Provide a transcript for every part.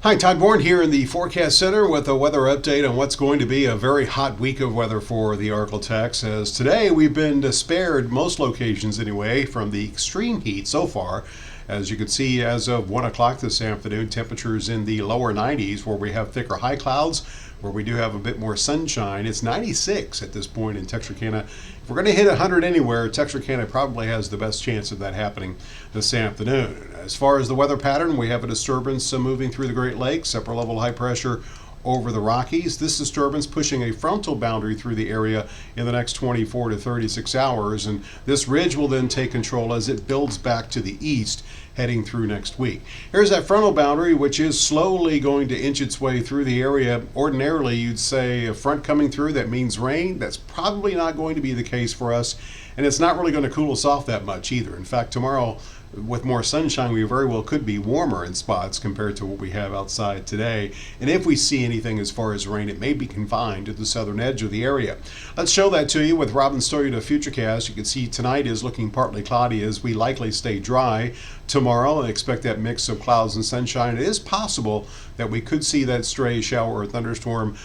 Hi, Todd Bourne here in the Forecast Center with a weather update on what's going to be a very hot week of weather for the ArkLaTex. As today we've been spared, most locations anyway, from the extreme heat so far. As you can see, as of 1 o'clock this afternoon, temperatures in the lower 90s where we have thicker high clouds, where we do have a bit more sunshine. It's 96 at this point in Texarkana. If we're going to hit 100 anywhere, Texarkana probably has the best chance of that happening this afternoon. As far as the weather pattern, we have a disturbance moving through the Great Lakes, upper level high pressure over the Rockies. This disturbance pushing a frontal boundary through the area in the next 24 to 36 hours, and this ridge will then take control as it builds back to the east heading through next week. Here's that frontal boundary, which is slowly going to inch its way through the area. Ordinarily, you'd say a front coming through, that means rain. That's probably not going to be the case for us, and it's not really going to cool us off that much either. In fact, tomorrow, with more sunshine, we very well could be warmer in spots compared to what we have outside today. And if we see anything as far as rain, it may be confined to the southern edge of the area. Let's show that to you with Robin's Toyota Futurecast. You can see tonight is looking partly cloudy as we likely stay dry tomorrow and expect that mix of clouds and sunshine. It is possible that we could see that stray shower or thunderstorm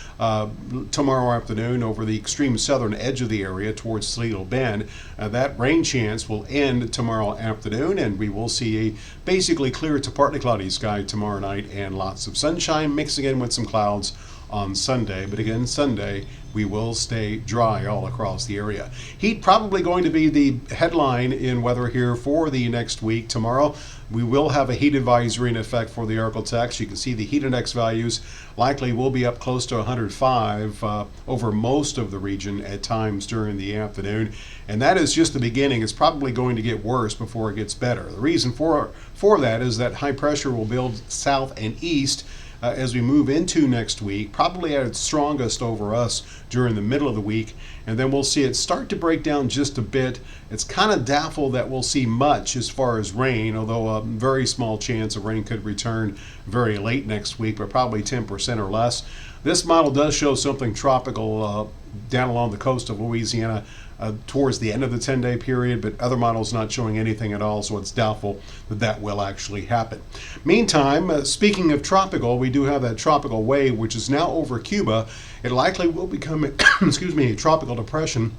tomorrow afternoon over the extreme southern edge of the area towards Toledo Bend. That rain chance will end tomorrow afternoon, and we will see a basically clear to partly cloudy sky tomorrow night and lots of sunshine mixing in with some clouds on Sunday. But again, Sunday we will stay dry all across the area. Heat probably going to be the headline in weather here for the next week. Tomorrow we will have a heat advisory in effect for the ArkLaTex. You can see the heat index values likely will be up close to 105 over most of the region at times during the afternoon, and that is just the beginning. It's probably going to get worse before it gets better. The reason for that is that high pressure will build south and east as we move into next week, probably at its strongest over us during the middle of the week, and then we'll see it start to break down just a bit. It's kind of doubtful that we'll see much as far as rain, although a very small chance of rain could return very late next week, but probably 10% or less. This model does show something tropical down along the coast of Louisiana towards the end of the 10-day period, but other models not showing anything at all, so it's doubtful that that will actually happen. Meantime, speaking of tropical, we do have that tropical wave, which is now over Cuba. It likely will become a tropical depression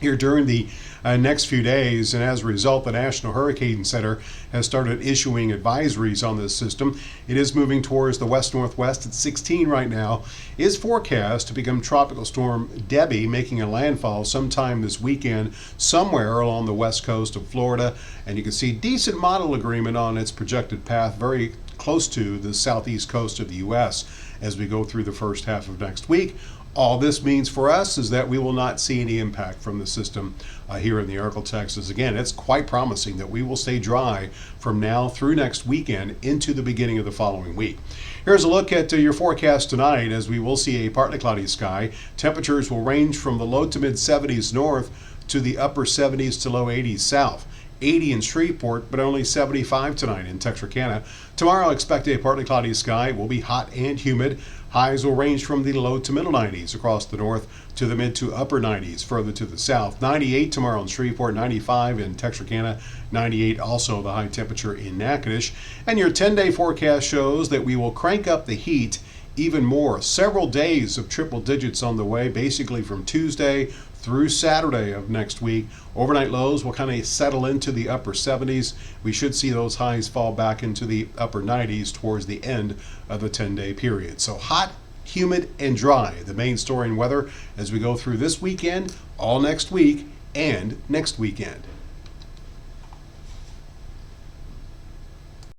here during the next few days, and as a result, the National Hurricane Center has started issuing advisories on this system. It is moving towards the west-northwest at 16 right now, is forecast to become Tropical Storm Debbie, making a landfall sometime this weekend somewhere along the west coast of Florida, and you can see decent model agreement on its projected path, very close to the southeast coast of the U.S. as we go through the first half of next week. All this means for us is that we will not see any impact from the system here in the ArkLaTex. Again, it's quite promising that we will stay dry from now through next weekend into the beginning of the following week. Here's a look at your forecast tonight, as we will see a partly cloudy sky. Temperatures will range from the low to mid 70s north to the upper 70s to low 80s south. 80 in Shreveport, but only 75 tonight in Texarkana. Tomorrow, expect a partly cloudy sky. It will be hot and humid. Highs will range from the low to middle 90s across the north to the mid to upper 90s further to the south. 98 tomorrow in Shreveport, 95 in Texarkana, 98 also the high temperature in Natchitoches. And your 10-day forecast shows that we will crank up the heat even more. Several days of triple digits on the way, basically from Tuesday through Saturday of next week. Overnight lows will kind of settle into the upper 70s. We should see those highs fall back into the upper 90s towards the end of the 10-day period. So hot, humid, and dry, the main story in weather as we go through this weekend, all next week, and next weekend.